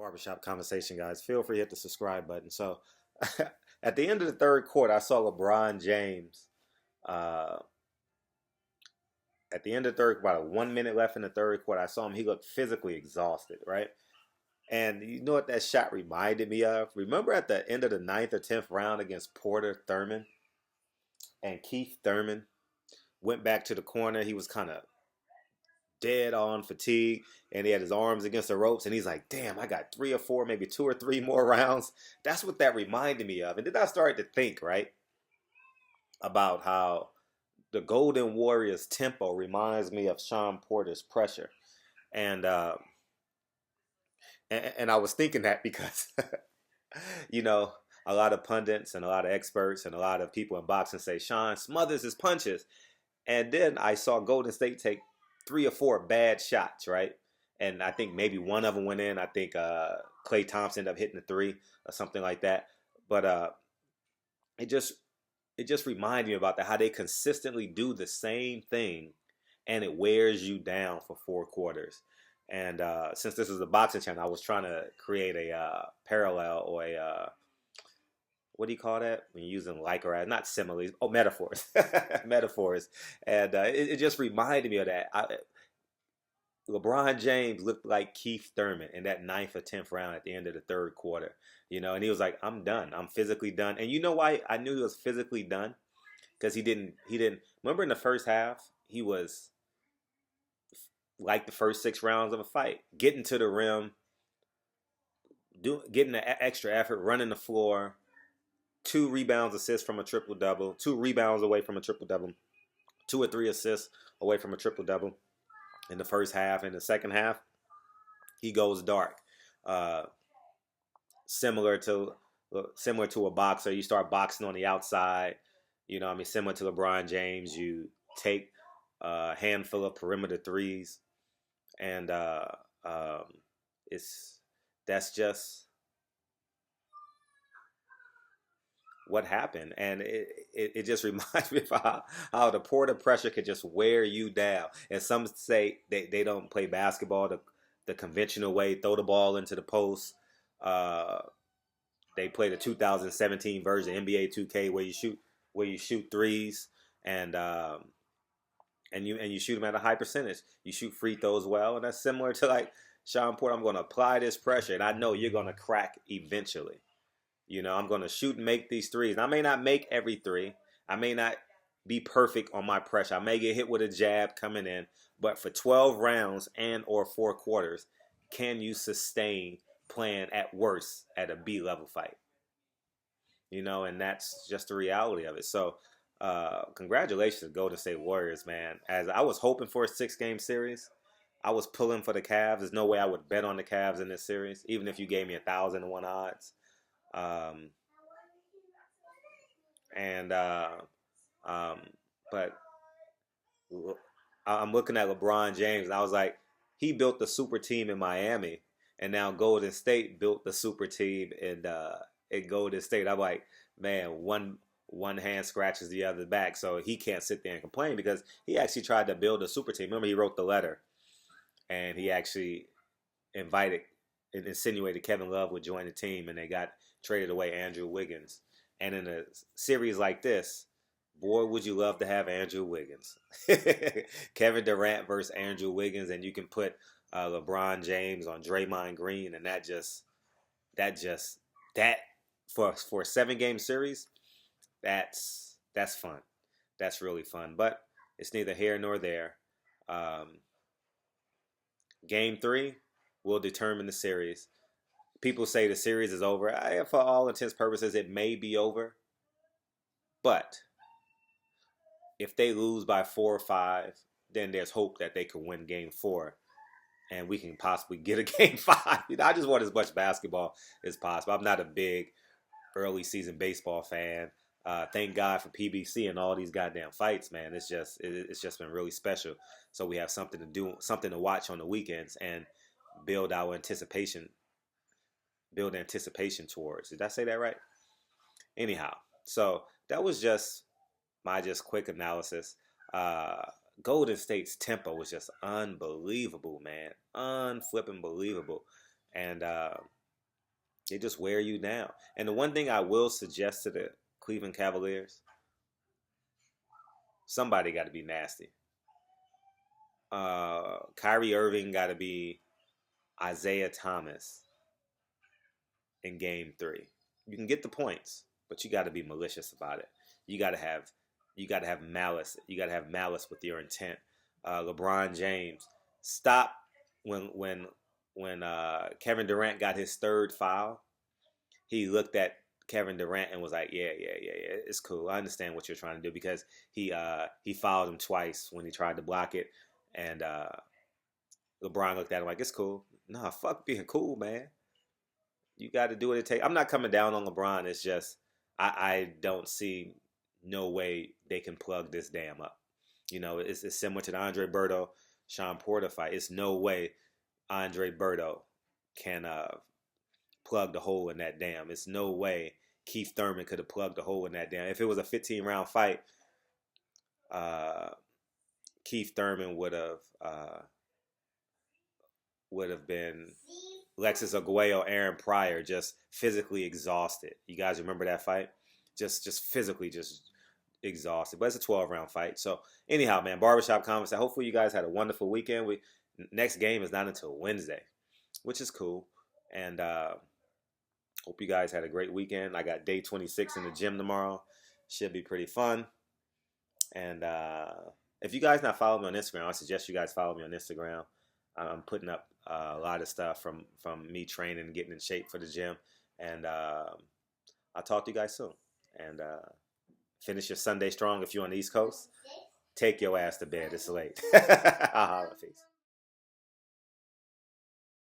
Barbershop conversation, guys. Feel free to hit the subscribe button. So, at the end of the third quarter, I saw LeBron James. Uh, at the end of the third, about 1 minute left in the third quarter, I saw him. He looked physically exhausted, right? And you know what that shot reminded me of? Remember at the end of the ninth or 10th round against Porter Thurman and Keith Thurman went back to the corner. He was kind of dead on fatigue, and he had his arms against the ropes, and he's like, damn, I got 3 or 4, maybe 2 or 3 more rounds. That's what that reminded me of. And then I started to think, right, about how the Golden Warriors tempo reminds me of Shawn Porters Pressure. And and I was thinking that because you know, a lot of pundits and a lot of experts and a lot of people in boxing say Shawn smothers his punches. And then I saw Golden State take 3 or 4 bad shots, right? And I think maybe one of them went in. I think Klay Thompson ended up hitting the three or something like that. But it just reminded me about that, how they consistently do the same thing and it wears you down for 4 quarters. And since this is a boxing channel, I was trying to create a parallel or a what do you call that when you're using like or not similes? Oh, metaphors, metaphors. And it just reminded me of that. LeBron James looked like Keith Thurman in that ninth or 10th round at the end of the third quarter, and he was like, "I'm done. I'm physically done." And you know why I knew he was physically done? Because he didn't. Remember in the first half, he was like the first 6 rounds of a fight, getting to the rim, getting the extra effort, running the floor. 2 rebounds, assists from a triple double. 2 rebounds away from a triple double. 2 or 3 assists away from a triple double in the first half. In the second half, he goes dark. Similar to a boxer, you start boxing on the outside. Similar to LeBron James, you take a handful of perimeter threes, and that's just what happened. And it just reminds me of how the Porter pressure could just wear you down. And some say they don't play basketball the conventional way, throw the ball into the post. They play the 2017 version NBA 2K where you shoot threes and you shoot them at a high percentage. You shoot free throws well, and that's similar to like Shawn Porter. I'm going to apply this pressure, and I know you're going to crack eventually. I'm going to shoot and make these threes. And I may not make every three. I may not be perfect on my pressure. I may get hit with a jab coming in. But for 12 rounds and or 4 quarters, can you sustain playing at worst at a B-level fight? And that's just the reality of it. So congratulations, Golden State Warriors, man. As I was hoping for a 6-game series, I was pulling for the Cavs. There's no way I would bet on the Cavs in this series, even if you gave me 1,000-to-1 odds. But I'm looking at LeBron James, and I was like, he built the super team in Miami, and now Golden State built the super team in Golden State. I'm like, man, one hand scratches the other back, so he can't sit there and complain because he actually tried to build a super team. Remember, he wrote the letter, and he actually insinuated Kevin Love would join the team, and they got traded away Andrew Wiggins. And in a series like this, boy, would you love to have Andrew Wiggins. Kevin Durant versus Andrew Wiggins, and you can put LeBron James on Draymond Green, and that for a 7-game series, that's fun. That's really fun. But it's neither here nor there. Game 3 will determine the series. People say the series is over. For all intents and purposes, it may be over. But if they lose by 4 or 5, then there's hope that they can win Game 4, and we can possibly get a Game 5. I just want as much basketball as possible. I'm not a big early season baseball fan. Thank God for PBC and all these goddamn fights, man. It's just been really special. So we have something to do, something to watch on the weekends, and build anticipation towards. Did I say that right? Anyhow, so that was just my quick analysis. Golden State's tempo was just unbelievable, man. Unflipping believable. and they just wear you down. And the one thing I will suggest to the Cleveland Cavaliers, somebody got to be nasty. Kyrie Irving got to be Isaiah Thomas in Game 3. You can get the points, but you got to be malicious about it. You got to have malice. You got to have malice with your intent. LeBron James, stop when Kevin Durant got his third foul. He looked at Kevin Durant and was like, yeah, it's cool. I understand what you're trying to do, because he fouled him twice when he tried to block it, and LeBron looked at him like, it's cool. Nah, fuck being cool, man. You got to do what it takes. I'm not coming down on LeBron. It's just I don't see no way they can plug this dam up. You know, it's similar to the Andre Berto Shawn Porter fight. It's no way Andre Berto can plug the hole in that dam. It's no way Keith THurman could have plugged the hole in that dam. If it was a 15-round fight, Keith THurman would have been Lexus Aguayo, Aaron Pryor, just physically exhausted. You guys remember that fight? Just physically just exhausted. But it's a 12-round fight. So anyhow, man, Barbershop Conversation. Hopefully you guys had a wonderful weekend. Next game is not until Wednesday, which is cool. And hope you guys had a great weekend. I got day 26 in the gym tomorrow. Should be pretty fun. And if you guys not follow me on Instagram, I suggest you guys follow me on Instagram. I'm putting up a lot of stuff from me training and getting in shape for the gym. And I'll talk to you guys soon. And finish your Sunday strong if you're on the East Coast. Take your ass to bed. It's late. I'll holler. Peace.